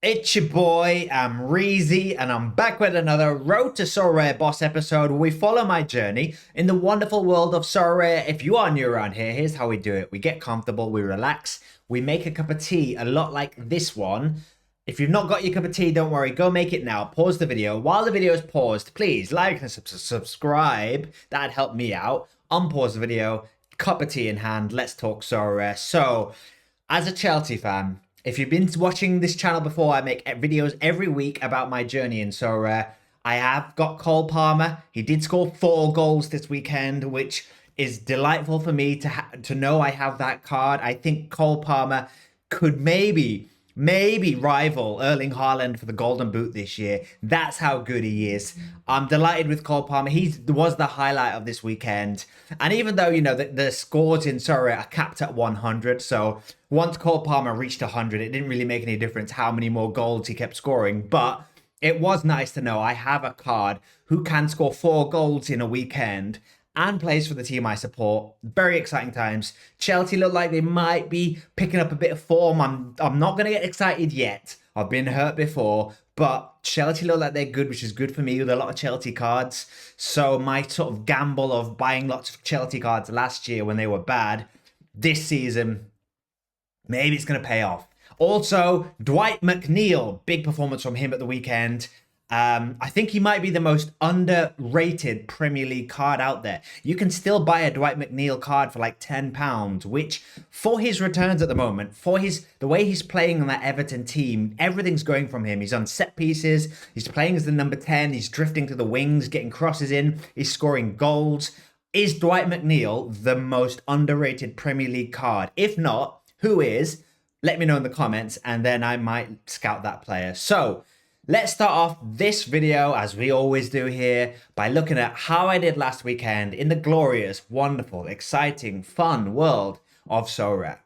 It's your boy, Amreezy, and I'm back with another Road to Sorare Boss episode where we follow my journey in the wonderful world of Sorare. If you are new around here, here's how we do it. We get comfortable, we relax, we make a cup of tea, a lot like this one. If you've not got your cup of tea, don't worry, go make it now. Pause the video. While the video is paused, please like and subscribe. That'd help me out. Unpause the video, cup of tea in hand, let's talk Sorare. So, as a Chelsea fan, if you've been watching this channel before, I make videos every week about my journey in Sorare. I have got Cole Palmer. He did score 4 goals this weekend, which is delightful for me to know I have that card. I think Cole Palmer could maybe rival Erling Haaland for the Golden Boot this year. That's how good he is. I'm delighted with Cole Palmer. He was the highlight of this weekend. And even though, the scores in Sorare are capped at 100, so once Cole Palmer reached 100, it didn't really make any difference how many more goals he kept scoring. But it was nice to know I have a card who can score 4 goals in a weekend and plays for the team I support. Very exciting times. Chelsea look like they might be picking up a bit of form. I'm not going to get excited yet. I've been hurt before, but Chelsea look like they're good, which is good for me with a lot of Chelsea cards. So my sort of gamble of buying lots of Chelsea cards last year when they were bad, this season, maybe it's going to pay off. Also, Dwight McNeil, big performance from him at the weekend. I think he might be the most underrated Premier League card out there. You can still buy a Dwight McNeil card for like £10, which for his returns at the moment, for the way he's playing on that Everton team, everything's going from him. He's on set pieces, he's playing as the number 10, he's drifting to the wings, getting crosses in, he's scoring goals. Is Dwight McNeil the most underrated Premier League card? If not, who is? Let me know in the comments and then I might scout that player. So, let's start off this video, as we always do here, by looking at how I did last weekend in the glorious, wonderful, exciting, fun world of Sorare.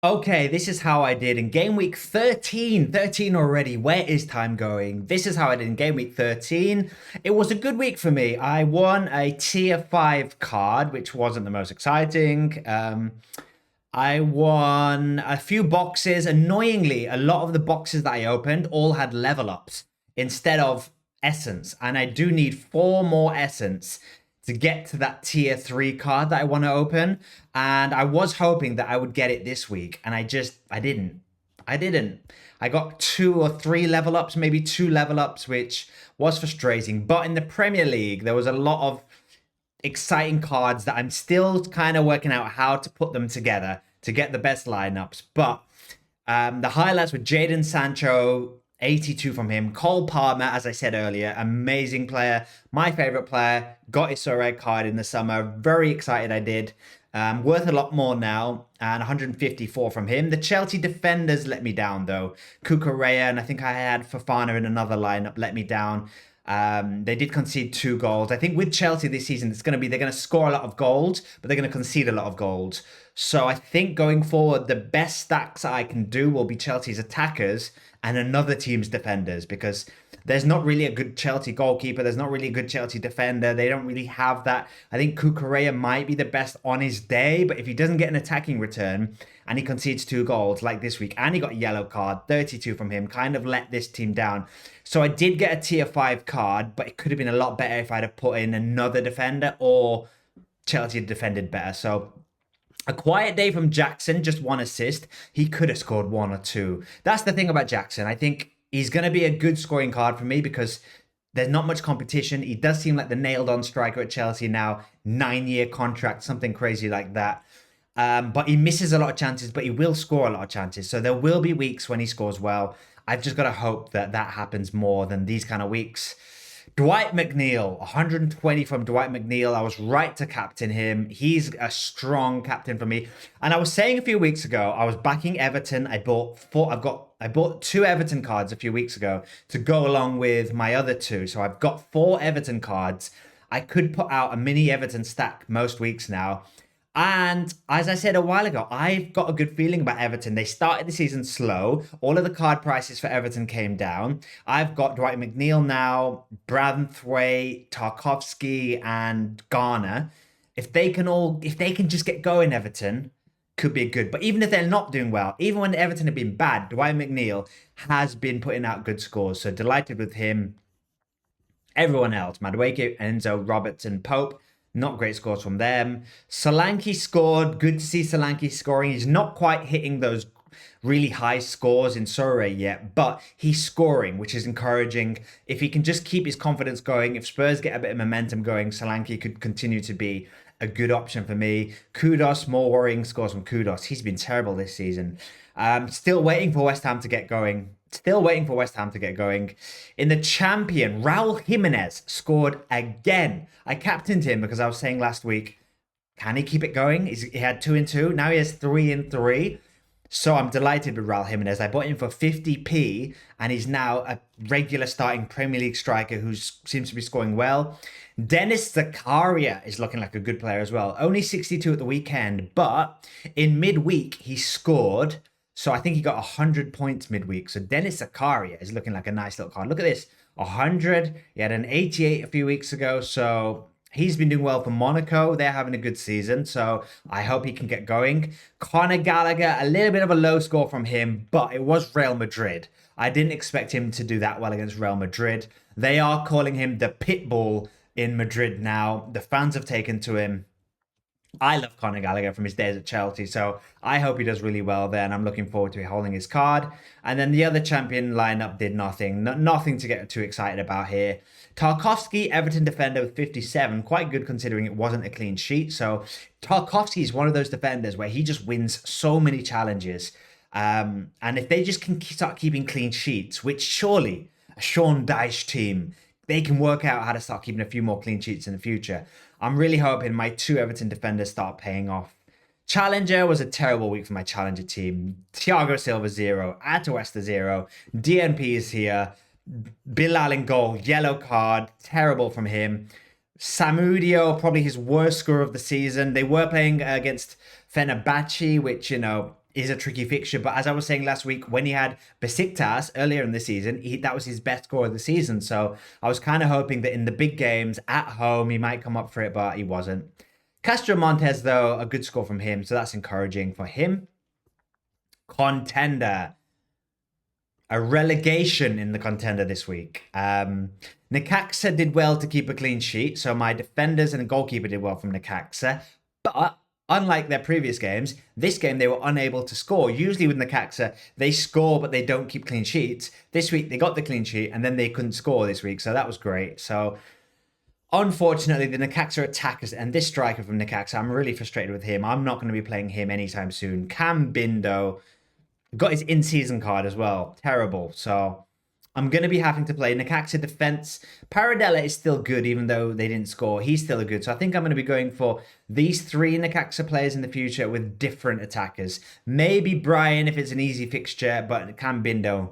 Okay, this is how I did in game week 13. 13 already. Where is time going? This is how I did in game week 13. It was a good week for me. I won a tier 5 card, which wasn't the most exciting. I won a few boxes. Annoyingly, a lot of the boxes that I opened all had level ups instead of essence. And I do need 4 more essence to get to that tier 3 card that I want to open. And I was hoping that I would get it this week. And I didn't. I got 2 or 3 level ups, maybe 2 level ups, which was frustrating. But in the Premier League, there was a lot of exciting cards that I'm still kind of working out how to put them together to get the best lineups. But the highlights were Jadon Sancho, 82 from him. Cole Palmer, as I said earlier, amazing player. My favorite player. Got his Sorare card in the summer. Very excited I did. Worth a lot more now, and 154 from him. The Chelsea defenders let me down, though. Cucurella, and I think I had Fofana in another lineup, let me down. They did concede 2 goals. I think with Chelsea this season, they're going to score a lot of goals, but they're going to concede a lot of goals. So I think going forward, the best stacks I can do will be Chelsea's attackers and another team's defenders, because there's not really a good Chelsea goalkeeper. There's not really a good Chelsea defender. They don't really have that. I think Cucurella might be the best on his day, but if he doesn't get an attacking return and he concedes 2 goals like this week, and he got a yellow card, 32 from him, kind of let this team down. So I did get a tier 5 card, but it could have been a lot better if I'd have put in another defender or Chelsea had defended better. So a quiet day from Jackson, just 1 assist. He could have scored 1 or 2. That's the thing about Jackson. I think he's going to be a good scoring card for me because there's not much competition. He does seem like the nailed-on striker at Chelsea now. 9-year contract, something crazy like that. But he misses a lot of chances, but he will score a lot of chances. So there will be weeks when he scores well. I've just got to hope that that happens more than these kind of weeks. Dwight McNeil, 120 from Dwight McNeil. I was right to captain him. He's a strong captain for me. And I was saying a few weeks ago, I was backing Everton. I bought 2 Everton cards a few weeks ago to go along with my other 2. So I've got 4 Everton cards. I could put out a mini Everton stack most weeks now. And as I said a while ago, I've got a good feeling about Everton. They started the season slow. All of the card prices for Everton came down. I've got Dwight McNeil now, Branthwaite, Tarkovsky, and Garner. If they can just get going, Everton, could be good. But even if they're not doing well, even when Everton have been bad, Dwight McNeil has been putting out good scores. So delighted with him. Everyone else, Madueke, Enzo, Robertson, Pope, not great scores from them. Solanke scored. Good to see Solanke scoring. He's not quite hitting those really high scores in Sorare yet, but he's scoring, which is encouraging. If he can just keep his confidence going, if Spurs get a bit of momentum going, Solanke could continue to be a good option for me. Kudos, more worrying scores from Kudos. He's been terrible this season. Still waiting for West Ham to get going. Still waiting for West Ham to get going. In the champion, Raul Jimenez scored again. I captained him because I was saying last week, can he keep it going? He had 2 and 2. Now he has 3 and 3. So I'm delighted with Raul Jimenez. I bought him for 50p, and he's now a regular starting Premier League striker who seems to be scoring well. Dennis Zakaria is looking like a good player as well. Only 62 at the weekend, but in midweek he scored. So I think he got 100 points midweek. So Dennis Zakaria is looking like a nice little card. Look at this, 100. He had an 88 a few weeks ago. So he's been doing well for Monaco. They're having a good season. So I hope he can get going. Conor Gallagher, a little bit of a low score from him, but it was Real Madrid. I didn't expect him to do that well against Real Madrid. They are calling him the Pitbull in Madrid now. The fans have taken to him. I love Conor Gallagher from his days at Chelsea, so I hope he does really well there, and I'm looking forward to holding his card. And then the other champion lineup did nothing. Nothing to get too excited about here. Tarkowski, Everton defender with 57, quite good considering it wasn't a clean sheet. So Tarkowski is one of those defenders where he just wins so many challenges. And if they just can start keeping clean sheets, which surely a Sean Dyche team, they can work out how to start keeping a few more clean sheets in the future. I'm really hoping my 2 Everton defenders start paying off. Challenger was a terrible week for my Challenger team. Thiago Silva 0, Atuesta 0, DNP is here. Bilal in goal, yellow card, terrible from him. Samudio, probably his worst score of the season. They were playing against Fenerbahce, which, is a tricky fixture. But as I was saying last week, when he had Besiktas earlier in the season, that was his best score of the season. So I was kind of hoping that in the big games at home, he might come up for it, but he wasn't. Castro Montes, though, a good score from him. So that's encouraging for him. Contender. A relegation in the contender this week. Necaxa did well to keep a clean sheet. So my defenders and the goalkeeper did well from Necaxa. But unlike their previous games, this game they were unable to score. Usually with Necaxa, they score, but they don't keep clean sheets. This week, they got the clean sheet, and then they couldn't score this week. So that was great. So unfortunately, the Necaxa attackers and this striker from Necaxa, I'm really frustrated with him. I'm not going to be playing him anytime soon. Cam Bindo got his in-season card as well. Terrible. So I'm going to be having to play Necaxa defense. Paradella is still good, even though they didn't score. He's still good. So I think I'm going to be going for these 3 Necaxa players in the future with different attackers. Maybe Brian if it's an easy fixture, but Cam Bindo,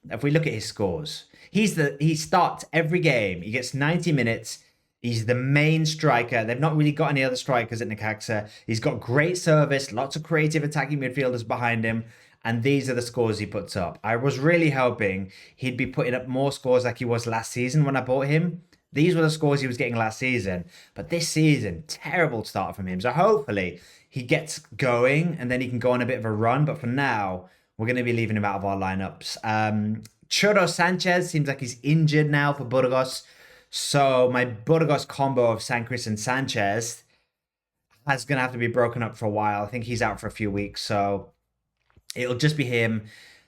if we look at his scores, he starts every game. He gets 90 minutes. He's the main striker. They've not really got any other strikers at Necaxa. He's got great service, lots of creative attacking midfielders behind him. And these are the scores he puts up. I was really hoping he'd be putting up more scores like he was last season when I bought him. These were the scores he was getting last season. But this season, terrible start from him. So hopefully he gets going and then he can go on a bit of a run. But for now, we're going to be leaving him out of our lineups. Churro Sanchez seems like he's injured now for Burgos. So my Burgos combo of Sanchez and Sanchez is going to have to be broken up for a while. I think he's out for a few weeks. So it'll just be him.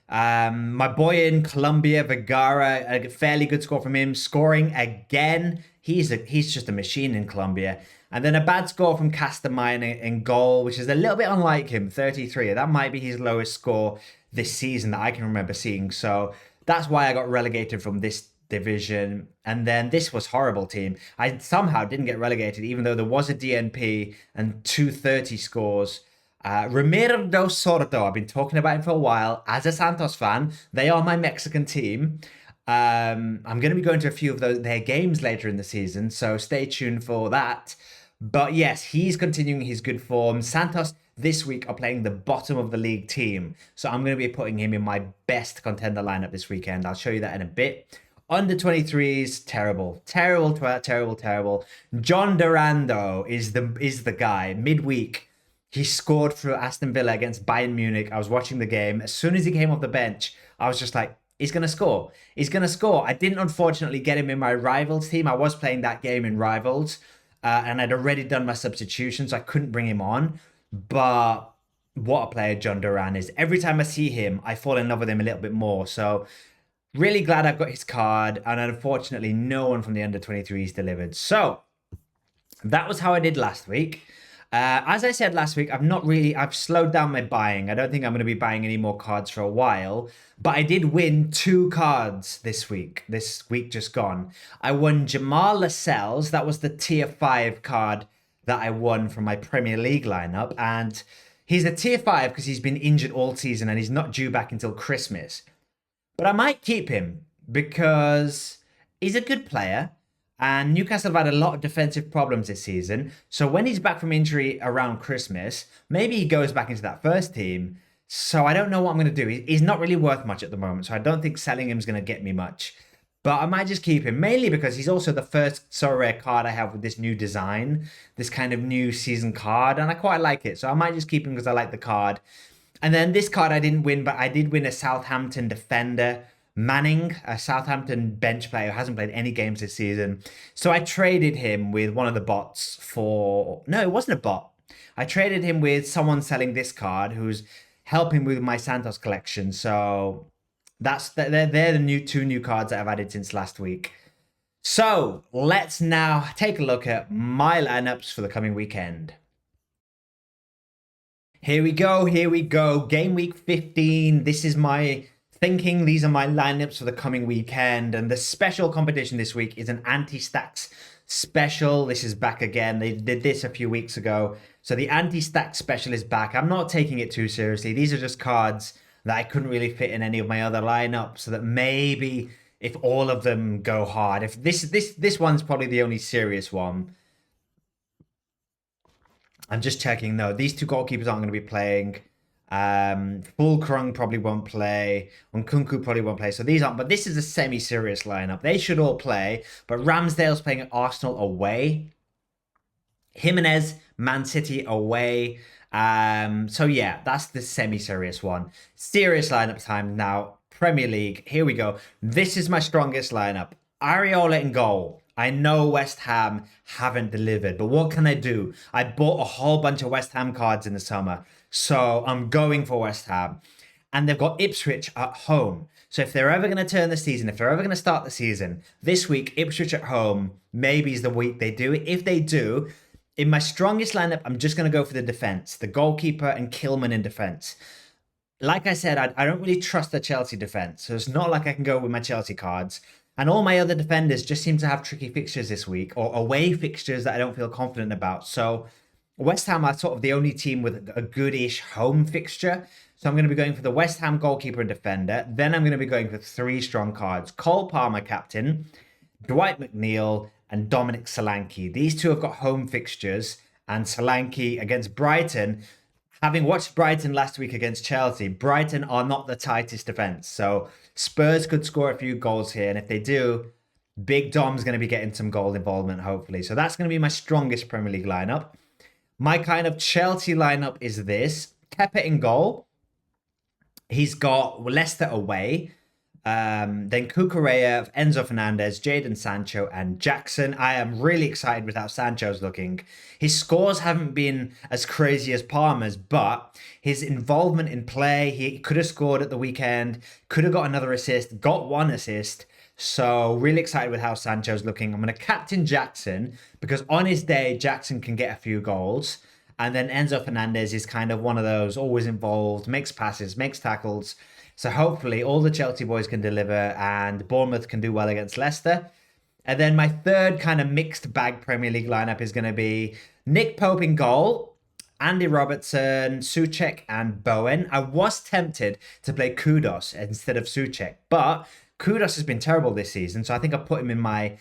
My boy in Colombia, Vergara, a fairly good score from him. Scoring again. He's just a machine in Colombia. And then a bad score from Castamine in goal, which is a little bit unlike him, 33. That might be his lowest score this season that I can remember seeing. So that's why I got relegated from this division. And then this was horrible team. I somehow didn't get relegated, even though there was a DNP and 230 scores. Ramiro do Sordo, I've been talking about him for a while. As a Santos fan, they are my Mexican team. I'm going to be going to a few of their games later in the season, so stay tuned for that. But yes, he's continuing his good form. Santos this week are playing the bottom of the league team, so I'm going to be putting him in my best contender lineup this weekend. I'll show you that in a bit. Under 23s, terrible. Terrible. John Durando is the guy. Midweek, He scored for Aston Villa against Bayern Munich. I was watching the game. As soon as he came off the bench, I was just like, he's going to score. He's going to score. I didn't, unfortunately, get him in my Rivals team. I was playing that game in Rivals, and I'd already done my substitution, so I couldn't bring him on. But what a player John Duran is. Every time I see him, I fall in love with him a little bit more. So really glad I've got his card. And unfortunately, no one from the under 23s delivered. So that was how I did last week. As I said last week, I've slowed down my buying. I don't think I'm going to be buying any more cards for a while, but I did win 2 cards this week just gone. I won Jamal Lascelles. That was the tier 5 card that I won from my Premier League lineup. And he's a tier 5 because he's been injured all season and he's not due back until Christmas. But I might keep him because he's a good player. And Newcastle have had a lot of defensive problems this season. So when he's back from injury around Christmas, maybe he goes back into that first team. So I don't know what I'm going to do. He's not really worth much at the moment. So I don't think selling him is going to get me much. But I might just keep him, mainly because he's also the first Sorare card I have with this new design, this kind of new season card. And I quite like it. So I might just keep him because I like the card. And then this card I didn't win, but I did win a Southampton defender. Manning, a Southampton bench player who hasn't played any games this season. So I traded him with one of the bots for... No, it wasn't a bot. I traded him with someone selling this card who's helping with my Santos collection. So they're the 2 new cards that I've added since last week. So let's now take a look at my lineups for the coming weekend. Here we go. Game week 15. This is my thinking. These are my lineups for the coming weekend. And the special competition this week is an anti-stacks special. This is back again. They did this a few weeks ago. So the anti-stacks special is back. I'm not taking it too seriously. These are just cards that I couldn't really fit in any of my other lineups. So that maybe if all of them go hard, if this one's probably the only serious one. I'm just checking. No, these 2 goalkeepers aren't going to be playing. Fulkrung probably won't play. Nkunku probably won't play. So these aren't. But this is a semi-serious lineup. They should all play. But Ramsdale's playing at Arsenal away. Jimenez, Man City away. So yeah, that's the semi-serious one. Serious lineup time now. Premier League. Here we go. This is my strongest lineup. Areola in goal. I know West Ham haven't delivered, but what can I do? I bought a whole bunch of West Ham cards in the summer, so I'm going for West Ham. And they've got Ipswich at home. So if they're ever going to turn the season, if they're ever going to start the season, this week, Ipswich at home, maybe is the week they do it. If they do, in my strongest lineup, I'm just going to go for the defense, the goalkeeper and Kilman in defense. Like I said, I don't really trust the Chelsea defense, so it's not like I can go with my Chelsea cards. And all my other defenders just seem to have tricky fixtures this week, or away fixtures that I don't feel confident about. So West Ham are sort of the only team with a goodish home fixture. So I'm going to be going for the West Ham goalkeeper and defender. Then I'm going to be going for 3 strong cards. Cole Palmer, captain, Dwight McNeil, and Dominic Solanke. These 2 have got home fixtures. And Solanke against Brighton... Having watched Brighton last week against Chelsea, Brighton are not the tightest defence. So Spurs could score a few goals here. And if they do, Big Dom's going to be getting some goal involvement, hopefully. So that's going to be my strongest Premier League lineup. My kind of Chelsea lineup is this. Kepa in goal. He's got Leicester away. Then Cucurella, Enzo Fernandez, Jadon Sancho, and Jackson. I am really excited with how Sancho's looking. His scores haven't been as crazy as Palmer's, but his involvement in play, he could have scored at the weekend, could have got another assist, got 1 assist. So really excited with how Sancho's looking. I'm going to captain Jackson because on his day, Jackson can get a few goals. And then Enzo Fernandez is kind of one of those always involved, makes passes, makes tackles. So hopefully all the Chelsea boys can deliver and Bournemouth can do well against Leicester. And then my third kind of mixed bag Premier League lineup is going to be Nick Pope in goal, Andy Robertson, Souček, and Bowen. I was tempted to play Kudos instead of Souček, but Kudos has been terrible this season. So I think I put him in I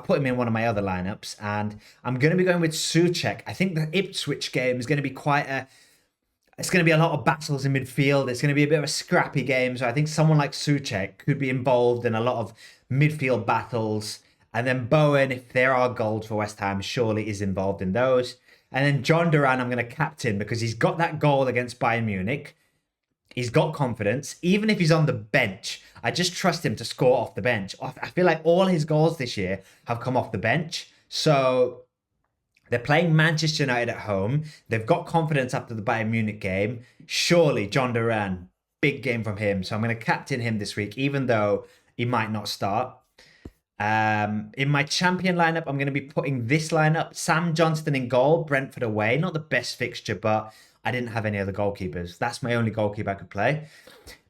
put him in one of my other lineups, and I'm going to be going with Souček. I think the Ipswich game is going to be it's going to be a lot of battles in midfield. It's going to be a bit of a scrappy game. So I think someone like Souček could be involved in a lot of midfield battles. And then Bowen, if there are goals for West Ham, surely is involved in those. And then John Duran, I'm going to captain because he's got that goal against Bayern Munich. He's got confidence. Even if he's on the bench, I just trust him to score off the bench. I feel like all his goals this year have come off the bench. So they're playing Manchester United at home. They've got confidence after the Bayern Munich game. Surely John Duran, big game from him. So I'm going to captain him this week, even though he might not start. In my champion lineup, I'm going to be putting this lineup. Sam Johnston in goal, Brentford away. Not the best fixture, but I didn't have any other goalkeepers. That's my only goalkeeper I could play.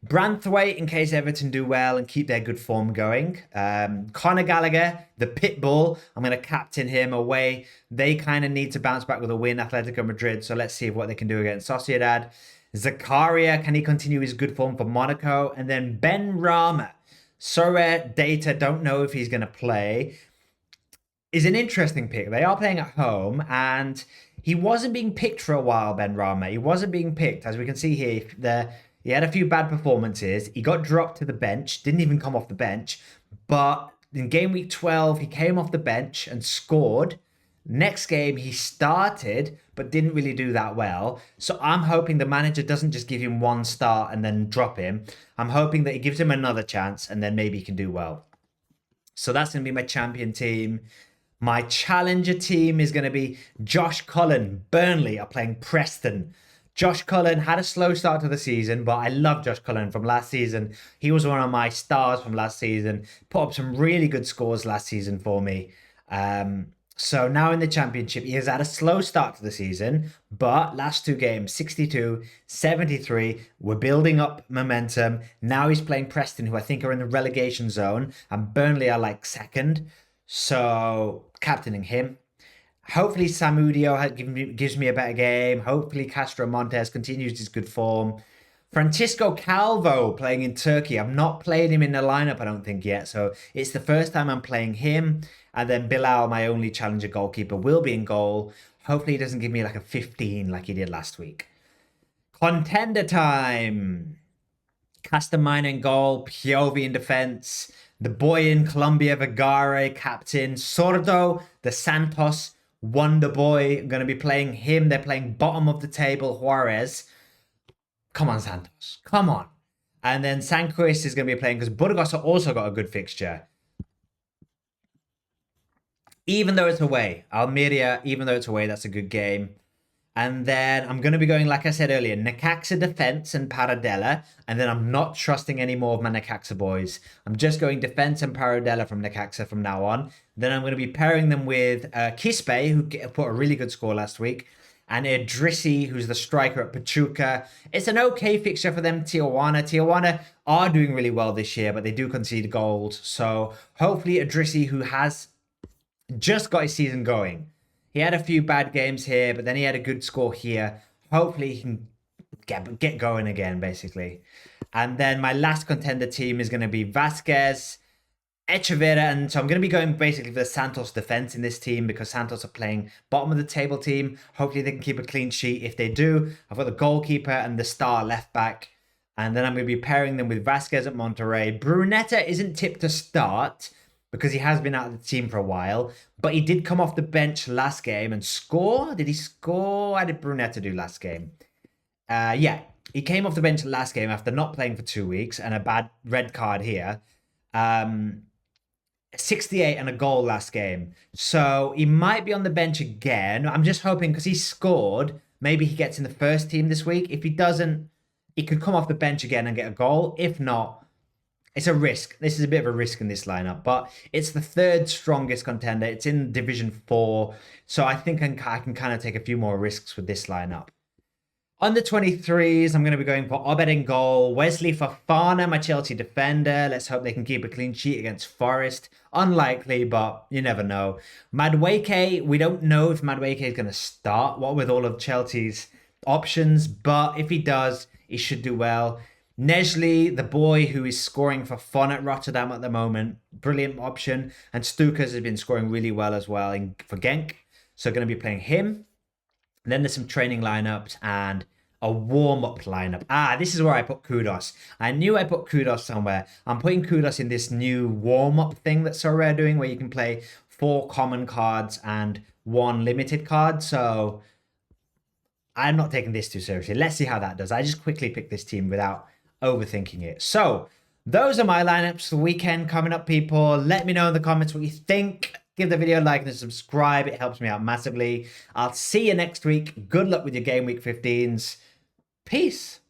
Branthwaite in case Everton do well and keep their good form going. Conor Gallagher, the pit bull. I'm going to captain him away. They kind of need to bounce back with a win, Atletico Madrid. So let's see what they can do against Sociedad. Zakaria, can he continue his good form for Monaco? And then Ben Rama. Sorare data, don't know if he's going to play. Is an interesting pick. They are playing at home and he wasn't being picked for a while, Ben Rama. He wasn't being picked. As we can see here, he had a few bad performances. He got dropped to the bench, didn't even come off the bench. But in game week 12, he came off the bench and scored. Next game, he started, but didn't really do that well. So I'm hoping the manager doesn't just give him one start and then drop him. I'm hoping that he gives him another chance and then maybe he can do well. So that's going to be my champion team. My challenger team is going to be Josh Cullen. Burnley are playing Preston. Josh Cullen had a slow start to the season, but I love Josh Cullen from last season. He was one of my stars from last season. Put up some really good scores last season for me. So now in the championship, he has had a slow start to the season, but last two games, 62, 73, we're building up momentum. Now he's playing Preston, who I think are in the relegation zone, and Burnley are like second. So captaining him. Hopefully Samudio gives me a better game. Hopefully Castro Montes continues his good form. Francisco Calvo playing in Turkey. I've not played him in the lineup, I don't think, yet. So it's the first time I'm playing him. And then Bilal, my only challenger goalkeeper, will be in goal. Hopefully he doesn't give me like a 15 like he did last week. Contender time. Castamino in goal. Piovi in defense. The boy in Colombia, Vergara, captain. Sordo, the Santos wonder boy. I'm going to be playing him. They're playing bottom of the table, Juarez. Come on, Santos. Come on. And then Sanquist is going to be playing because Burgos also got a good fixture. Even though it's away. Almeria, even though it's away, that's a good game. And then I'm going to be going, like I said earlier, Necaxa defense and Paradella. And then I'm not trusting any more of my Necaxa boys. I'm just going defense and Paradella from Necaxa from now on. Then I'm going to be pairing them with Quispe, who put a really good score last week. And Idrissi, who's the striker at Pachuca. It's an okay fixture for them, Tijuana. Tijuana are doing really well this year, but they do concede goals. So hopefully Idrissi, who has just got his season going. He had a few bad games here, but then he had a good score here. Hopefully he can get going again, basically. And then my last contender team is going to be Vasquez, Echeverria, and so I'm going to be going basically for the Santos defense in this team because Santos are playing bottom of the table team. Hopefully they can keep a clean sheet. If they do, I've got the goalkeeper and the star left back. And then I'm going to be pairing them with Vasquez at Monterrey. Brunetta isn't tipped to start because he has been out of the team for a while, but he did come off the bench last game and score. Did he score? How did Brunetta do last game? Yeah, he came off the bench last game after not playing for 2 weeks and a bad red card here. 68 and a goal last game. So he might be on the bench again. I'm just hoping because he scored, maybe he gets in the first team this week. If he doesn't, he could come off the bench again and get a goal. If not, it's a risk. This is a bit of a risk in this lineup, but it's the third strongest contender. It's in Division 4. So I think I can kind of take a few more risks with this lineup. Under 23s, I'm going to be going for Obed in goal. Wesley Fofana, my Chelsea defender. Let's hope they can keep a clean sheet against Forest. Unlikely, but you never know. Madueke, we don't know if Madueke is going to start, what with all of Chelsea's options, but if he does, he should do well. Nesley, the boy who is scoring for fun at Rotterdam at the moment. Brilliant option. And Stukas has been scoring really well as well for Genk. So going to be playing him. And then there's some training lineups and a warm-up lineup. This is where I put Kudos. I knew I put Kudos somewhere. I'm putting Kudos in this new warm-up thing that Sorare are doing where you can play 4 common cards and 1 limited card. So I'm not taking this too seriously. Let's see how that does. I just quickly picked this team without overthinking it. So those are my lineups for the weekend coming up, people. Let me know in the comments what you think. Give the video a like and subscribe. It helps me out massively. I'll see you next week. Good luck with your game week 15s. Peace.